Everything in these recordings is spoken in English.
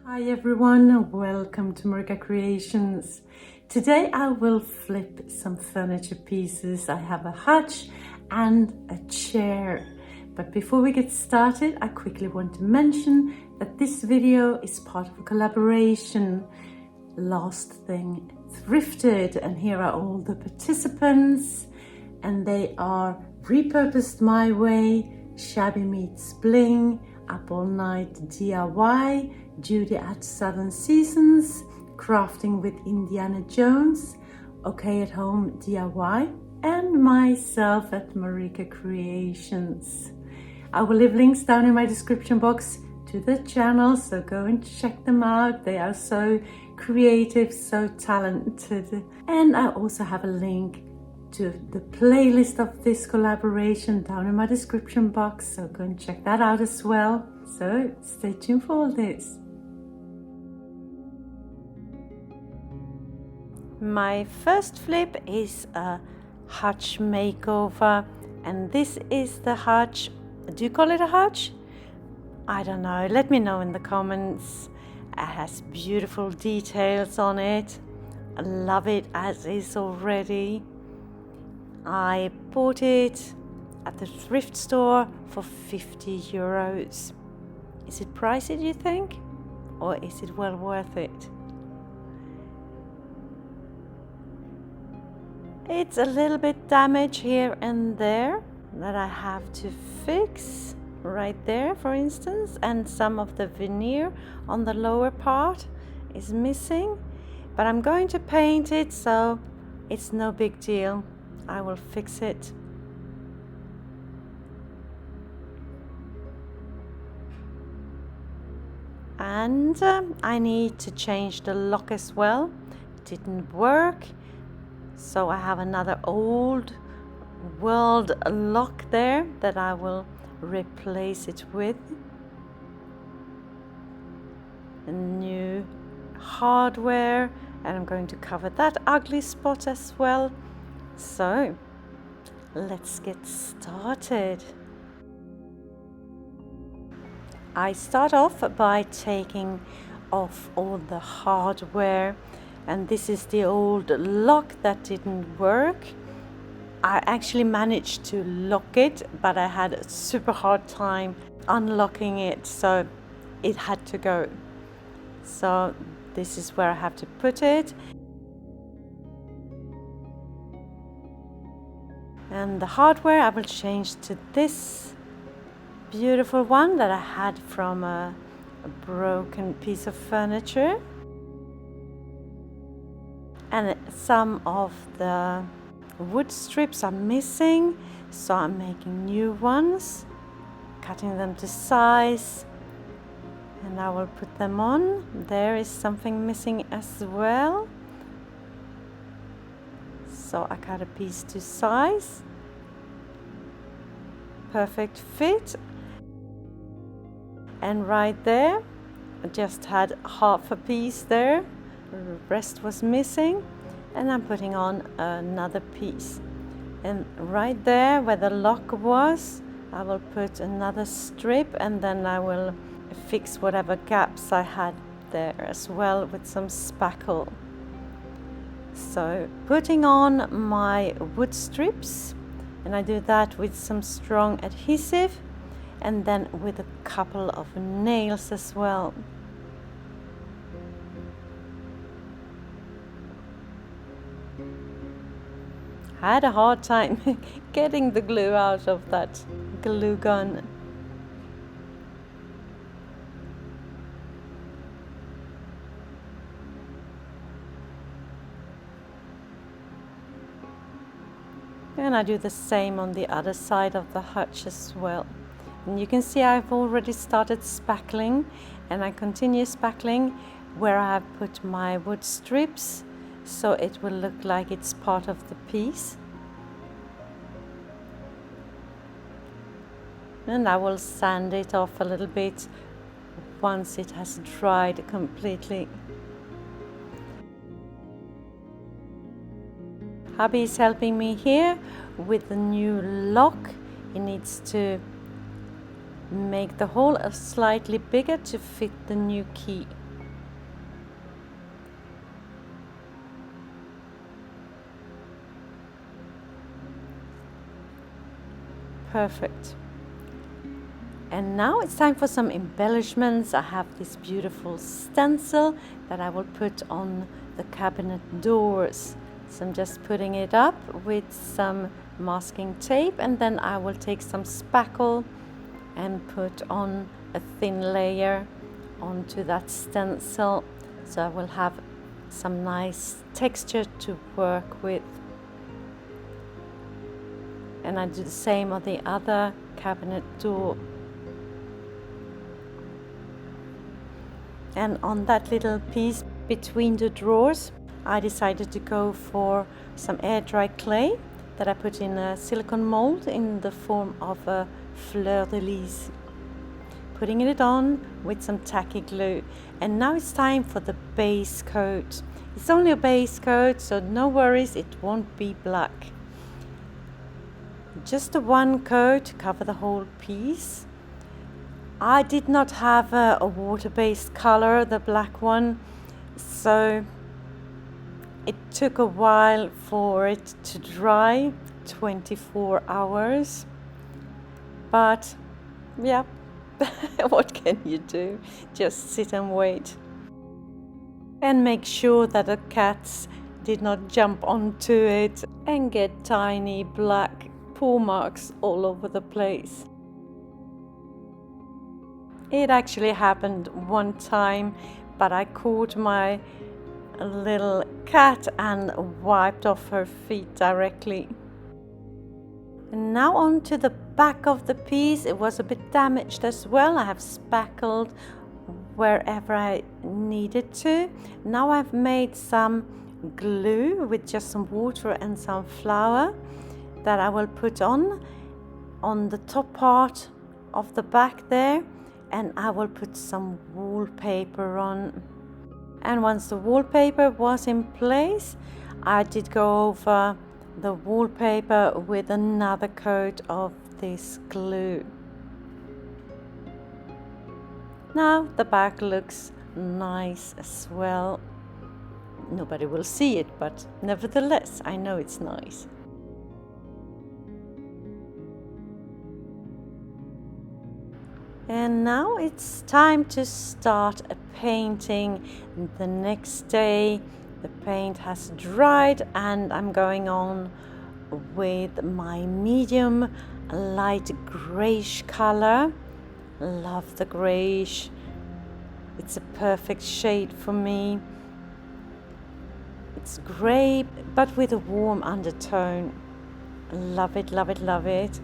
Hi everyone, welcome to MarikaCreations. Today I will flip some furniture pieces. I have a hutch and a chair. But before we get started, I quickly want to mention that this video is part of a collaboration, Last Thing Thrifted. And here are all the participants, and they are Repurposed My Way, Shabby Meets Bling, Up All Night DIY, Judy at Southern Seasons, Crafting with Indiana Jones, Okay at Home DIY, and myself at MarikaCreations. I will leave links down in my description box to the channel, so go and check them out. They are so creative, so talented. And I also have a link to the playlist of this collaboration down in my description box, so go and check that out as well. So stay tuned for all this. My first flip is a Hutch makeover, and this is the Hutch. Do you call it a Hutch? I don't know, let me know in the comments. It has beautiful details on it. I love it as is already. I bought it at the thrift store for 50 euros. Is it pricey, do you think? Or is it well worth it? It's a little bit damaged here and there that I have to fix. Right there, for instance, and some of the veneer on the lower part is missing. But I'm going to paint it, so it's no big deal. I will fix it. And I need to change the lock as well. It didn't work, so I have another old world lock there that I will replace it with. A new hardware, and I'm going to cover that ugly spot as well. So let's get started. I start off by taking off all the hardware, and this is the old lock that didn't work. I actually managed to lock it, but I had a super hard time unlocking it, so it had to go. So this is where I have to put it. And the hardware I will change to this beautiful one that I had from a broken piece of furniture. And some of the wood strips are missing, so I'm making new ones, cutting them to size, and I will put them on. There is something missing as well, so I cut a piece to size. Perfect fit. And right there I just had half a piece there, the rest was missing, and I'm putting on another piece. And right there where the lock was, I will put another strip, and then I will fix whatever gaps I had there as well with some spackle. So putting on my wood strips, and I do that with some strong adhesive and then with a couple of nails as well. I had a hard time getting the glue out of that glue gun. And I do the same on the other side of the hutch as well. And you can see I've already started spackling, and I continue spackling where I have put my wood strips, so it will look like it's part of the piece. And I will sand it off a little bit once it has dried completely. Hubby is helping me here with the new lock. He needs to make the hole slightly bigger to fit the new key. perfect. And now it's time for some embellishments. I have this beautiful stencil that I will put on the cabinet doors. So I'm just putting it up with some masking tape, and then I will take some spackle and put on a thin layer onto that stencil. So I will have some nice texture to work with. And I do the same on the other cabinet door. And on that little piece between the drawers, I decided to go for some air dry clay that I put in a silicone mold in the form of a fleur de lis. Putting it on with some tacky glue. And now it's time for the base coat. It's only a base coat, so no worries, it won't be black. Just a one coat to cover the whole piece. I did not have a water-based color, the black one, so it took a while for it to dry, 24 hours. But yeah, what can you do? Just sit and wait. And make sure that the cats did not jump onto it and get tiny black paw marks all over the place. It actually happened one time, but I caught my little cat and wiped off her feet directly. And now on to the back of the piece. It was a bit damaged as well. I have spackled wherever I needed to. Now I've made some glue with just some water and some flour that I will put on the top part of the back there. And I will put some wallpaper on. And once the wallpaper was in place, I did go over the wallpaper with another coat of this glue. Now the back looks nice as well. Nobody will see it, but nevertheless, I know it's nice. And now it's time to start a painting. The next day the paint has dried and I'm going on with my medium light grayish color. Love the grayish. It's a perfect shade for me. It's grey but with a warm undertone. Love it, love it, love it.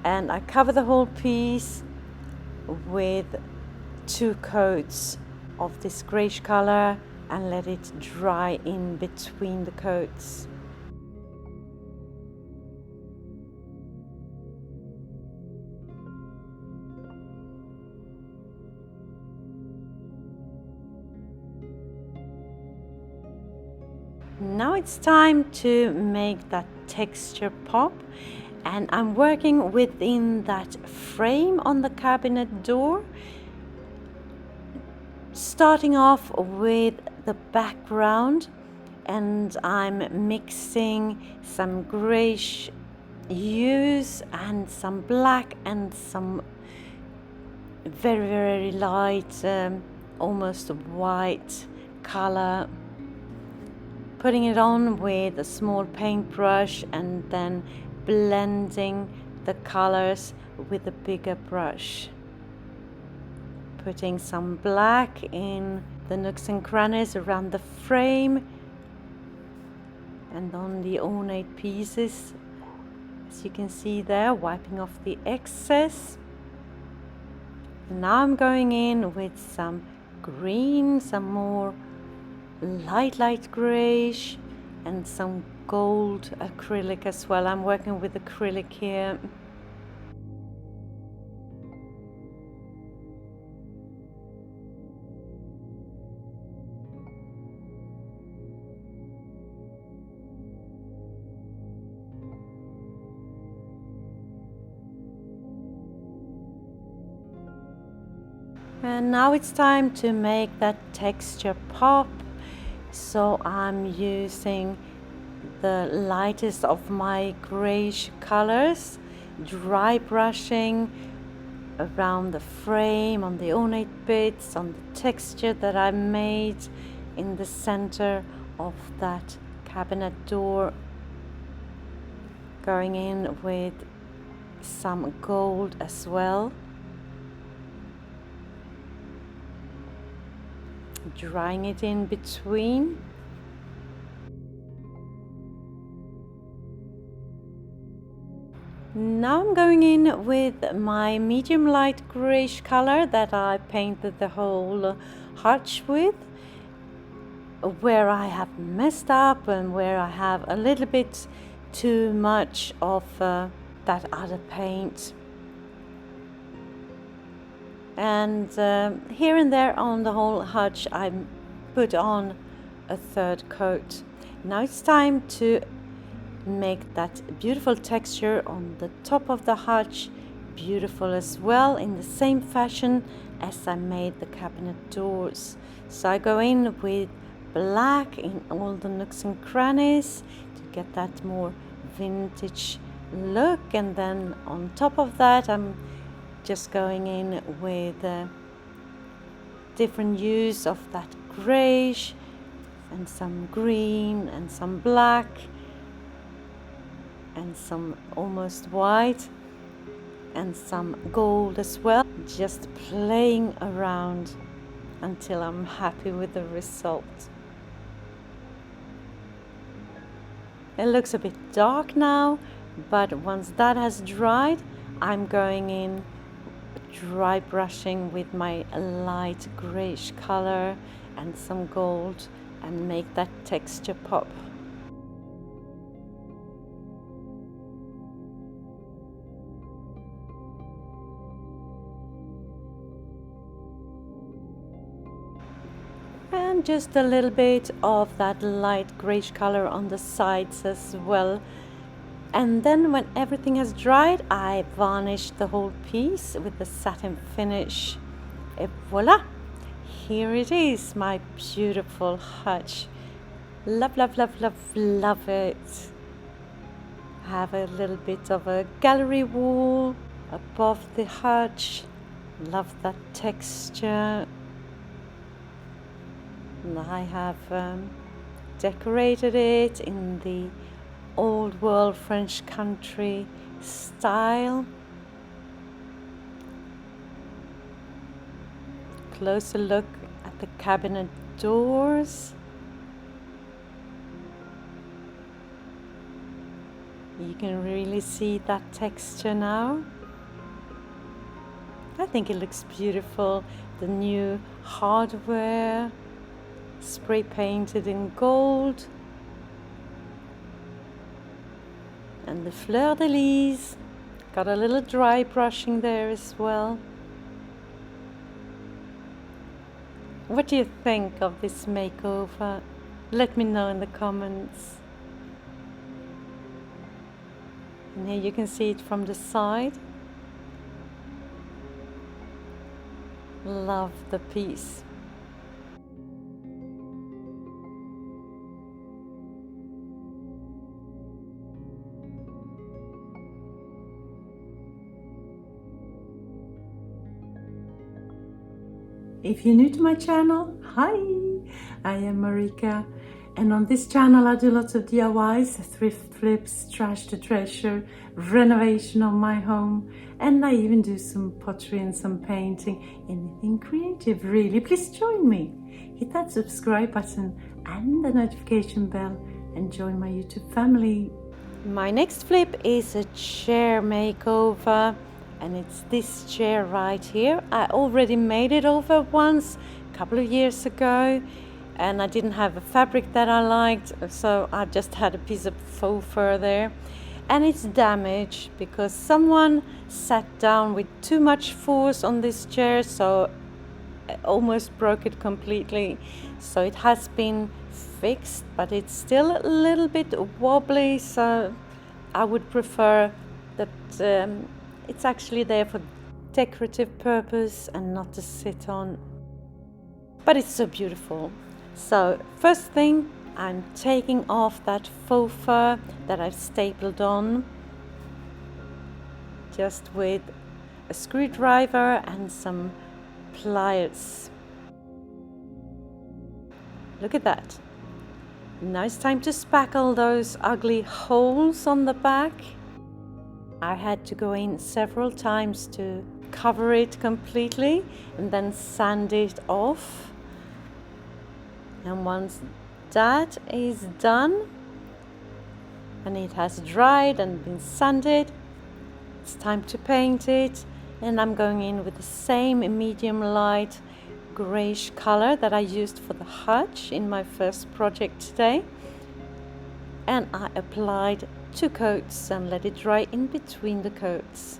And I cover the whole piece with 2 coats of this greyish color and let it dry in between the coats. Now it's time to make that texture pop. And I'm working within that frame on the cabinet door, starting off with the background, and I'm mixing some greyish hues and some black and some very, very light, almost white color. Putting it on with a small paintbrush and then blending the colors with a bigger brush. Putting some black in the nooks and crannies around the frame and on the ornate pieces, as you can see there, wiping off the excess. Now I'm going in with some green, some more light grayish, and some gold acrylic as well. I'm working with acrylic here. And now it's time to make that texture pop. So I'm using the lightest of my grayish colors, dry brushing around the frame, on the ornate bits, on the texture that I made in the center of that cabinet door, going in with some gold as well, drying it in between. Now I'm going in with my medium light grayish color that I painted the whole hutch with. Where I have messed up and where I have a little bit too much of that other paint. And here and there on the whole hutch I put on a third coat. Now it's time to make that beautiful texture on the top of the hutch beautiful as well, in the same fashion as I made the cabinet doors. So I go in with black in all the nooks and crannies to get that more vintage look, and then on top of that I'm just going in with different hues of that grayish and some green and some black and some almost white and some gold as well, just playing around until I'm happy with the result. It looks a bit dark now, but once that has dried, I'm going in dry brushing with my light grayish color and some gold and make that texture pop. And just a little bit of that light grayish color on the sides as well. And then when everything has dried, I varnish the whole piece with the satin finish. Et voila! Here it is, my beautiful hutch. Love, love, love, love, love it. Have a little bit of a gallery wall above the hutch. Love that texture. And I have decorated it in the old world French country style. Closer look at the cabinet doors. You can really see that texture now. I think it looks beautiful. The new hardware, spray painted in gold. And the fleur-de-lis, got a little dry brushing there as well. What do you think of this makeover? Let me know in the comments. And here you can see it from the side. Love the piece. If you're new to my channel, hi! I am Marika, and on this channel I do lots of DIYs, thrift flips, trash to treasure, renovation of my home, and I even do some pottery and some painting, anything creative really. Please join me. Hit that subscribe button and the notification bell and join my YouTube family. My next flip is a chair makeover. And it's this chair right here. I already made it over once, a couple of years ago, and I didn't have a fabric that I liked, so I just had a piece of faux fur there. And it's damaged because someone sat down with too much force on this chair, so I almost broke it completely. So it has been fixed, but it's still a little bit wobbly, so I would prefer that it's actually there for decorative purpose and not to sit on. But it's so beautiful. So first thing, I'm taking off that faux fur that I've stapled on. just with a screwdriver and some pliers. Look at that. Now it's time to spackle those ugly holes on the back. I had to go in several times to cover it completely and then sand it off. And once that is done and it has dried and been sanded, it's time to paint it. And I'm going in with the same medium light grayish color that I used for the Hutch in my first project today. And I applied 2 coats and let it dry in between the coats.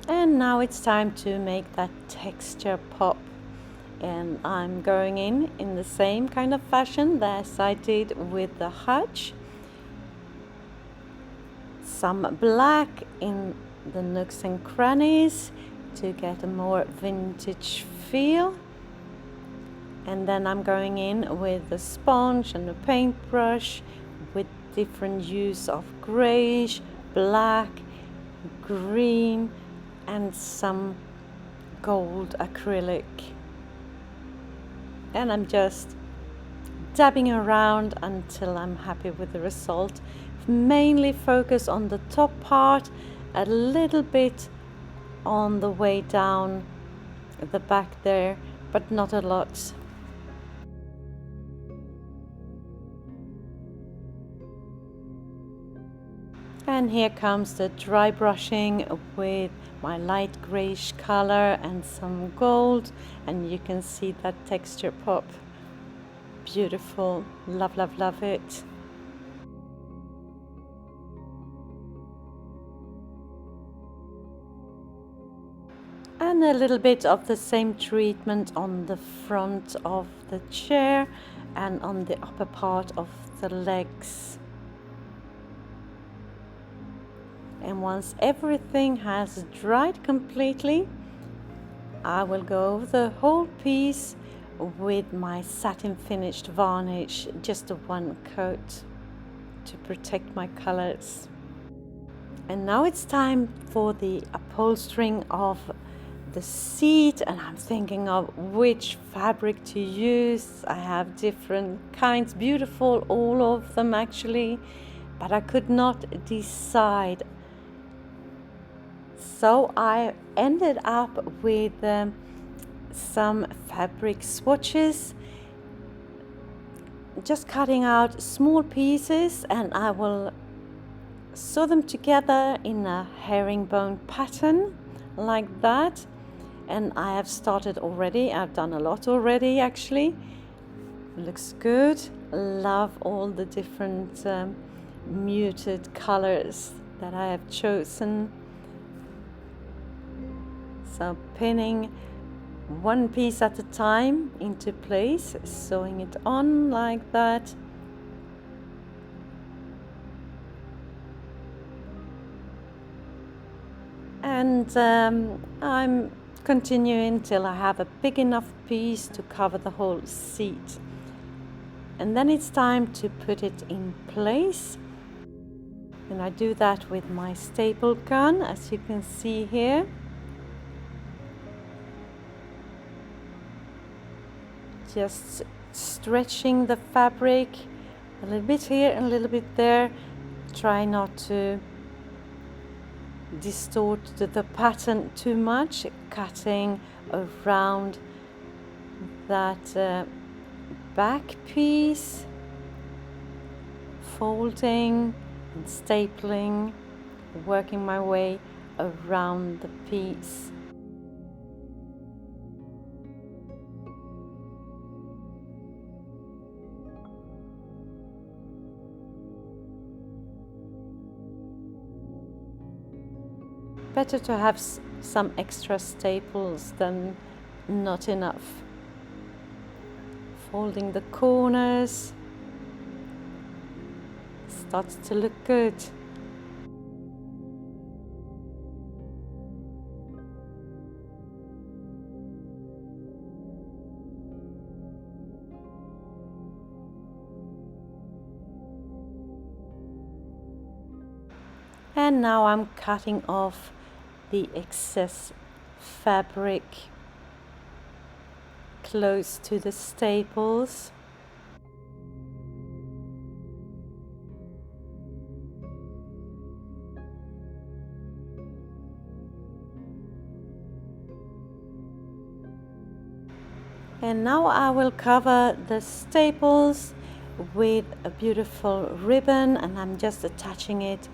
And now it's time to make that texture pop. And I'm going in the same kind of fashion as I did with the Hutch. Some black in the nooks and crannies to get a more vintage feel. And then I'm going in with a sponge and a paintbrush with different hues of greyish, black, green and some gold acrylic. And I'm just dabbing around until I'm happy with the result. Mainly focus on the top part, a little bit on the way down the back there, but not a lot. And here comes the dry brushing with my light grayish color and some gold, and you can see that texture pop. Beautiful, love, love, love it. And a little bit of the same treatment on the front of the chair and on the upper part of the legs. And once everything has dried completely, I will go over the whole piece with my satin finished varnish, just a 1 coat to protect my colors. And now it's time for the upholstering of the seat, and I'm thinking of which fabric to use. I have different kinds, beautiful all of them actually, but I could not decide. So I ended up with some fabric swatches, just cutting out small pieces, and I will sew them together in a herringbone pattern like that. And I have started already. I've done a lot already actually. Looks good. Love all the different muted colors that I have chosen. So pinning 1 piece at a time into place, sewing it on like that. And I'm continuing till I have a big enough piece to cover the whole seat. And then it's time to put it in place. And I do that with my staple gun, as you can see here. Just stretching the fabric a little bit here and a little bit there. Try not to distort the pattern too much, cutting around that back piece, folding and stapling, working my way around the piece. Better to have some extra staples than not enough. Folding the corners starts to look good. And now I'm cutting off the excess fabric close to the staples. And now I will cover the staples with a beautiful ribbon, and I'm just attaching it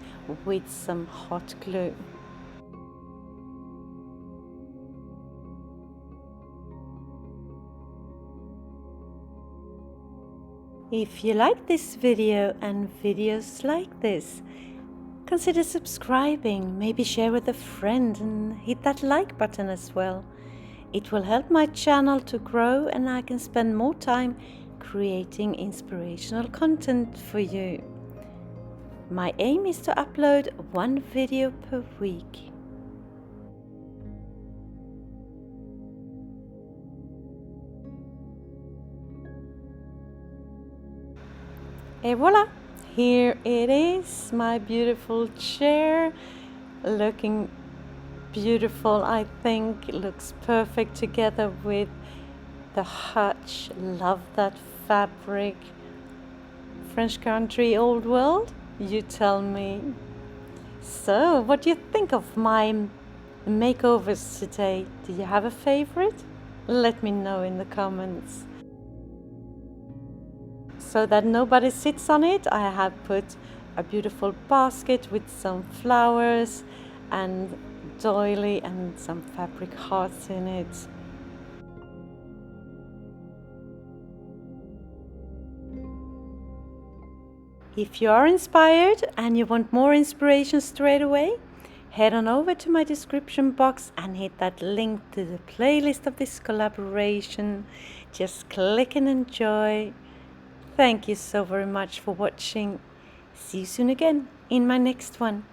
with some hot glue. If you like this video and videos like this, consider subscribing, maybe share with a friend and hit that like button as well. It will help my channel to grow and I can spend more time creating inspirational content for you. My aim is to upload one video per week. Et voila! Here it is, my beautiful chair, looking beautiful. I think it looks perfect together with the Hutch. Love that fabric. French country, old world? You tell me. So, what do you think of my makeovers today? Do you have a favorite? Let me know in the comments. So that nobody sits on it, I have put a beautiful basket with some flowers and doily and some fabric hearts in it. If you are inspired and you want more inspiration straight away, head on over to my description box and hit that link to the playlist of this collaboration. Just click and enjoy. Thank you so very much for watching. See you soon again in my next one.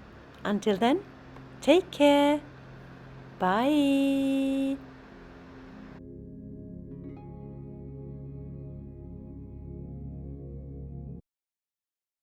Until then, take care. Bye.